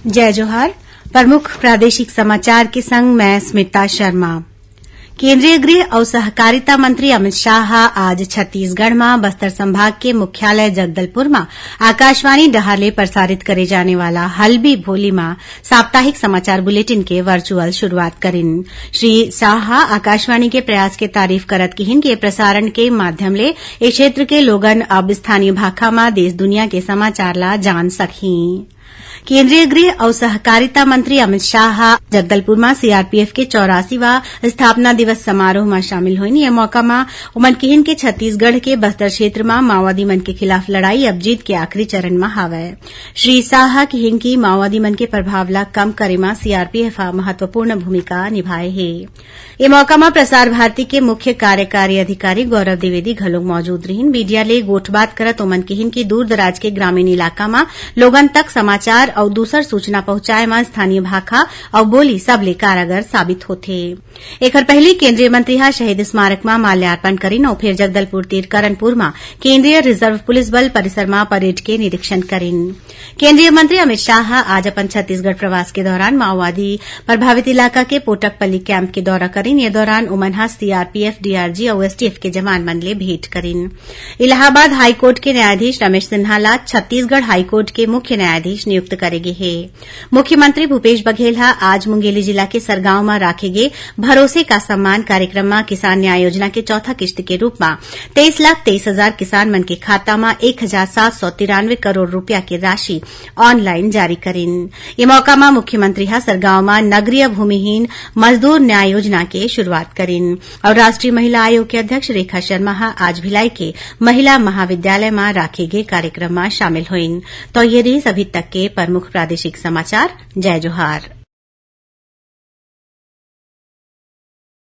जय जोहार। प्रमुख प्रादेशिक समाचार के संग मैं स्मिता शर्मा। केंद्रीय गृह और सहकारिता मंत्री अमित शाह आज छत्तीसगढ़ में बस्तर संभाग के मुख्यालय जगदलपुर में आकाशवाणी डहारले प्रसारित करे जाने वाला हल्बी भोली में साप्ताहिक समाचार बुलेटिन के वर्चुअल शुरूआत करिन। श्री शाह आकाशवाणी के प्रयास के तारीफ करत किहिन कि प्रसारण के माध्यम ले ए क्षेत्र के लोगन अब स्थानीय भाषा में देश दुनिया के समाचार ला जान सकही। केंद्रीय गृह और सहकारिता मंत्री अमित शाह जगदलपुर में सीआरपीएफ के 84वां स्थापना दिवस समारोह में शामिल हुईन। यह मौका में उमन किहिन के छत्तीसगढ़ के बस्तर क्षेत्र में माओवादी मन के खिलाफ लड़ाई अब जीत के आखिरी चरण में हावय। श्री शाह किहिन की माओवादी मन के प्रभाव ला कम करे में सीआरपीएफ महत्वपूर्ण भूमिका निभाए हे। ये मौका में प्रसार भारती के मुख्य कार्यकारी अधिकारी गौरव द्विवेदी घलोक मौजूद रहिन। मीडिया ले गोठबात करत उमन किहिन की दूर दराज के ग्रामीण इलाका में लोगन तक समाचार और दूसर सूचना पहुंचाए में स्थानीय भाषा और बोली सबले कारगर साबित होथे। एकर पहले केंद्रीय मंत्री शहीद स्मारक में माल्यार्पण करिन और फिर जगदलपुर तीर करनपुर में केंद्रीय रिजर्व पुलिस बल परिसर में परेड के निरीक्षण करिन। केंद्रीय मंत्री अमित शाह आज अपन छत्तीसगढ़ प्रवास के दौरान माओवादी प्रभावित इलाका के पोटकपल्ली कैंप के दौरा करिन। ये दौरान उमन सीआरपीएफ, डीआरजी और एसटीएफ के जवान मन ले भेंट करिन। इलाहाबाद हाईकोर्ट के न्यायाधीश रमेश सिन्हा ला छत्तीसगढ़ हाईकोर्ट के मुख्य न्यायाधीश नियुक्त करेगे है। मुख्यमंत्री भूपेश बघेल आज मुंगेली जिला के सरगांव में राखे गए भरोसे का सम्मान कार्यक्रम में किसान न्याय योजना के चौथा किस्त के रूप में 23,23,000 किसान मन के खाता में 1,793 करोड़ रुपया की राशि ऑनलाइन जारी करिन। ये मौका में मुख्यमंत्री सरगांव में नगरीय भूमिहीन मजदूर न्याय योजना के शुरूआत करिन और राष्ट्रीय महिला आयोग के अध्यक्ष रेखा शर्मा आज भिलाई के महिला महाविद्यालय में राखे गए कार्यक्रम में शामिल हुईन। तो ये रही अभी तक के प्रमुख प्रादेशिक समाचार। जय जोहार।